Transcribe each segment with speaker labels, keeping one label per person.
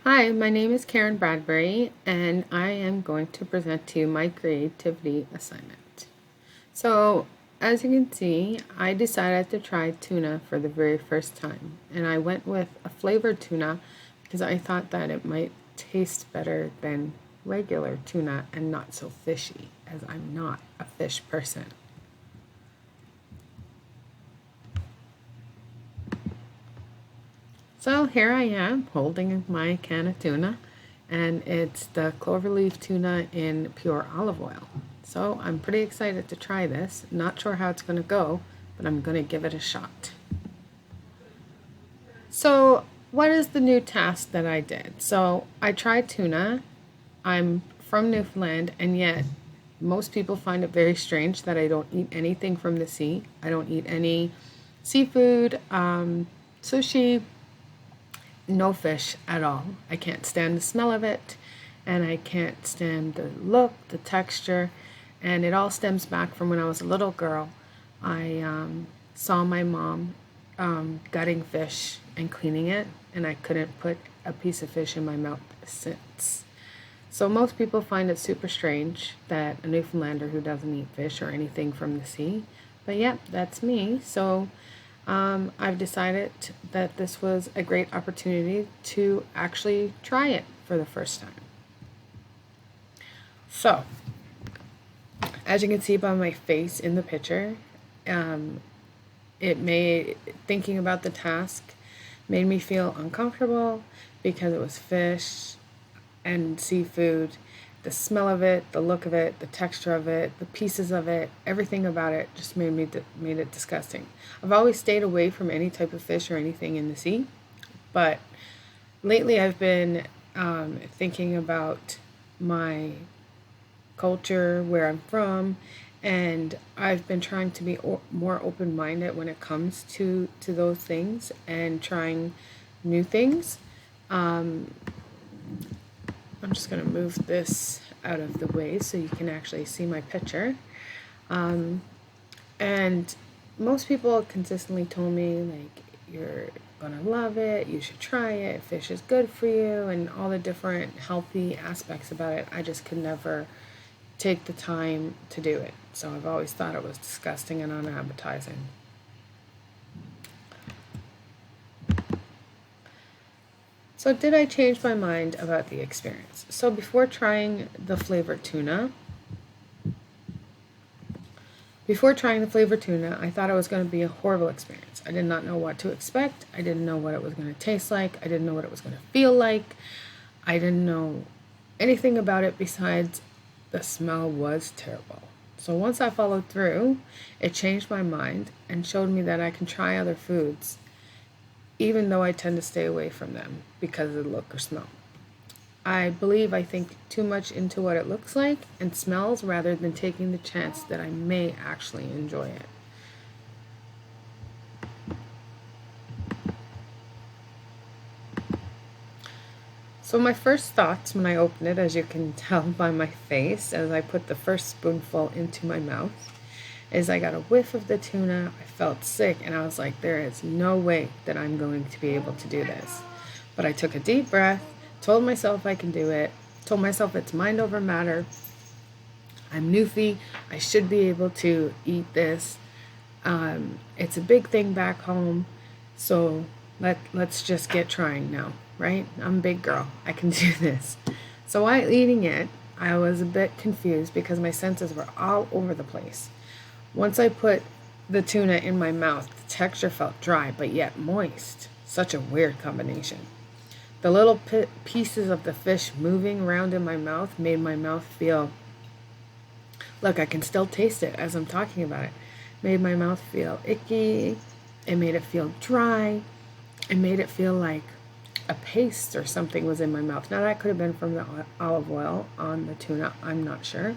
Speaker 1: Hi, my name is Karen Bradbury, and I am going to present to you my creativity assignment. So, as you can see, I decided to try tuna for the very first time, and I went with a flavored tuna because I thought that it might taste better than regular tuna and not so fishy, as I'm not a fish person. So here I am holding my can of tuna, and it's the cloverleaf tuna in pure olive oil. So I'm pretty excited to try this. Not sure how it's going to go, but I'm going to give it a shot. So, what is the new task that I did? So, I tried tuna. I'm from Newfoundland, and yet most people find it very strange that I don't eat anything from the sea. I don't eat any seafood, sushi, no fish at all. I can't stand the smell of it, and I can't stand the look, the texture, and it all stems back from when I was a little girl. I saw my mom gutting fish and cleaning it, and I couldn't put a piece of fish in my mouth since. So most people find it super strange that a Newfoundlander who doesn't eat fish or anything from the sea, but yep, that's me. So I've decided that this was a great opportunity to actually try it for the first time. So, as you can see by my face in the picture, um, it made thinking about the task made me feel uncomfortable because it was fish and seafood. The smell of it, the look of it, the texture of it, the pieces of it, everything about it just made it disgusting. I've always stayed away from any type of fish or anything in the sea, but lately I've been thinking about my culture, where I'm from, and I've been trying to be more open-minded when it comes to those things and trying new things. I'm just going to move this out of the way so you can actually see my picture. And most people consistently told me, like, you're going to love it, you should try it, fish is good for you, and all the different healthy aspects about it. I just could never take the time to do it. So I've always thought it was disgusting and unappetizing. So did I change my mind about the experience? So before trying the flavored tuna, I thought it was going to be a horrible experience. I did not know what to expect. I didn't know what it was going to taste like. I didn't know what it was going to feel like. I didn't know anything about it besides the smell was terrible. So once I followed through, it changed my mind and showed me that I can try other foods, even though I tend to stay away from them because of the look or smell. I think too much into what it looks like and smells rather than taking the chance that I may actually enjoy it. So my first thoughts when I opened it, as you can tell by my face, as I put the first spoonful into my mouth, is I got a whiff of the tuna. I felt sick and I was like, there is no way that I'm going to be able to do this. But I took a deep breath, told myself I can do it, told myself it's mind over matter. I'm Newfie. I should be able to eat this. It's a big thing back home. So let's just get trying now, right? I'm a big girl. I can do this. So while eating it, I was a bit confused because my senses were all over the place. Once I put the tuna in my mouth, the texture felt dry but yet moist. Such a weird combination. The little pieces of the fish moving around in my mouth made my mouth feel, look, I can still taste it as I'm talking about it. Made my mouth feel icky. It made it feel dry. It made it feel like a paste or something was in my mouth. Now that could have been from the olive oil on the tuna. I'm not sure.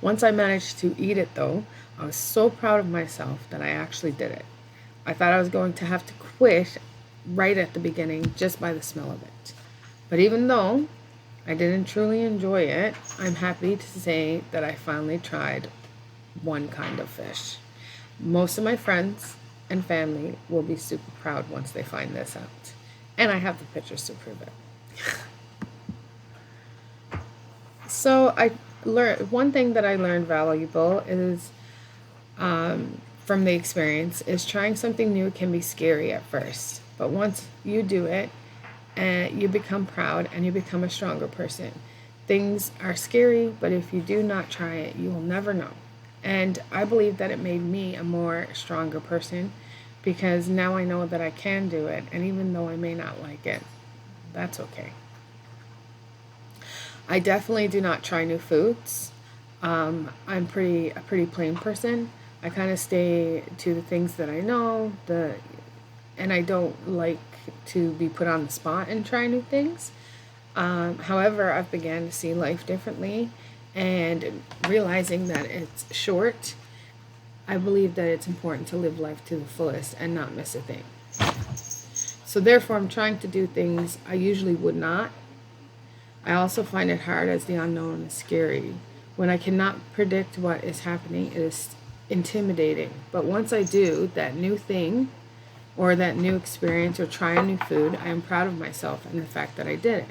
Speaker 1: Once I managed to eat it though, I was so proud of myself that I actually did it. I thought I was going to have to quit right at the beginning just by the smell of it. But even though I didn't truly enjoy it, I'm happy to say that I finally tried one kind of fish. Most of my friends and family will be super proud once they find this out. And I have the pictures to prove it. So I learned one thing that I learned valuable is from the experience is trying something new can be scary at first, but once you do it, and you become proud and you become a stronger person. Things are scary, but if you do not try it, you will never know. And I believe that it made me a more stronger person because now I know that I can do it, and even though I may not like it, that's okay. I definitely do not try new foods. I'm a pretty plain person. I kind of stay to the things that I know, and I don't like to be put on the spot and try new things. However, I've began to see life differently and realizing that it's short. I believe that it's important to live life to the fullest and not miss a thing. So therefore, I'm trying to do things I usually would not. I also find it hard as the unknown is scary. When I cannot predict what is happening, it is intimidating. But once I do that new thing or that new experience or try a new food, I am proud of myself and the fact that I did it.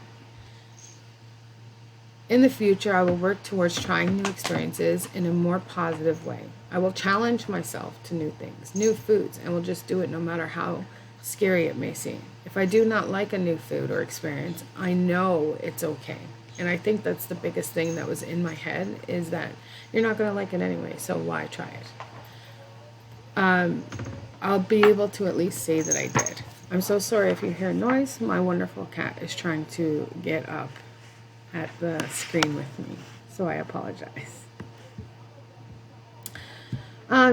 Speaker 1: In the future, I will work towards trying new experiences in a more positive way. I will challenge myself to new things, new foods, and will just do it no matter how scary it may seem. If I do not like a new food or experience, I know it's okay. And I think that's the biggest thing that was in my head is that you're not going to like it anyway, so why try it? I'll be able to at least say that I did. I'm so sorry if you hear noise. My wonderful cat is trying to get up at the screen with me, so I apologize.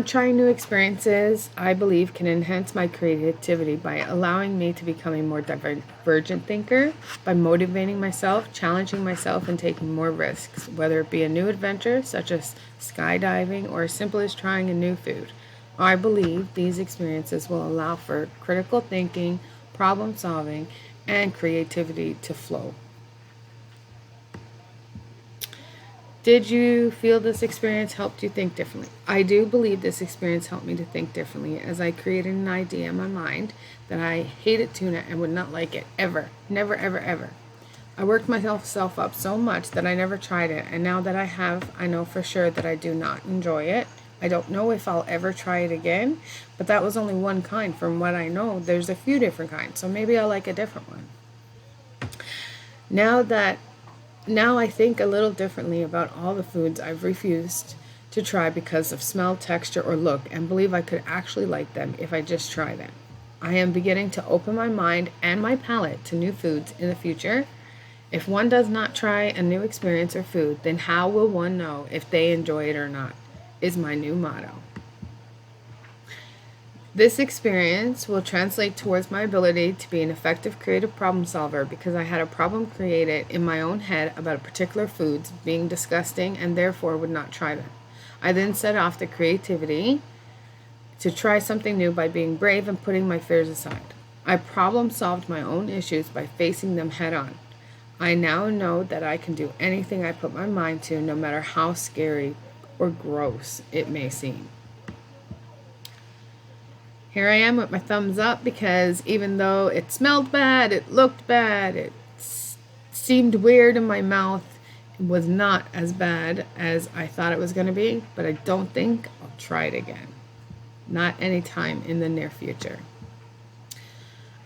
Speaker 1: Trying new experiences, I believe, can enhance my creativity by allowing me to become a more divergent thinker, by motivating myself, challenging myself, and taking more risks, whether it be a new adventure, such as skydiving, or as simple as trying a new food. I believe these experiences will allow for critical thinking, problem solving, and creativity to flow. Did you feel this experience helped you think differently? I do believe this experience helped me to think differently as I created an idea in my mind that I hated tuna and would not like it ever. Never, ever, ever. I worked myself up so much that I never tried it, and now that I have, I know for sure that I do not enjoy it. I don't know if I'll ever try it again, but that was only one kind. From what I know, there's a few different kinds, so maybe I'll like a different one. Now I think a little differently about all the foods I've refused to try because of smell, texture, or look, and believe I could actually like them if I just try them. I am beginning to open my mind and my palate to new foods in the future. If one does not try a new experience or food, then how will one know if they enjoy it or not? Is my new motto. This experience will translate towards my ability to be an effective creative problem solver because I had a problem created in my own head about a particular foods being disgusting and therefore would not try them. I then set off the creativity to try something new by being brave and putting my fears aside. I problem solved my own issues by facing them head on. I now know that I can do anything I put my mind to, no matter how scary or gross it may seem. Here I am with my thumbs up because even though it smelled bad, it looked bad, it seemed weird in my mouth, it was not as bad as I thought it was going to be, but I don't think I'll try it again. Not anytime in the near future.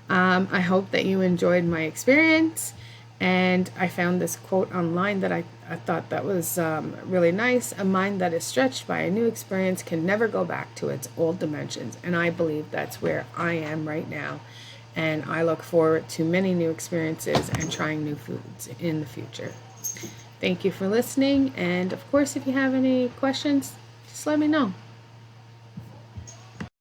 Speaker 1: I hope that you enjoyed my experience, and I found this quote online that I thought that was really nice. A mind that is stretched by a new experience can never go back to its old dimensions. And I believe that's where I am right now. And I look forward to many new experiences and trying new foods in the future. Thank you for listening. And of course, if you have any questions, just let me know.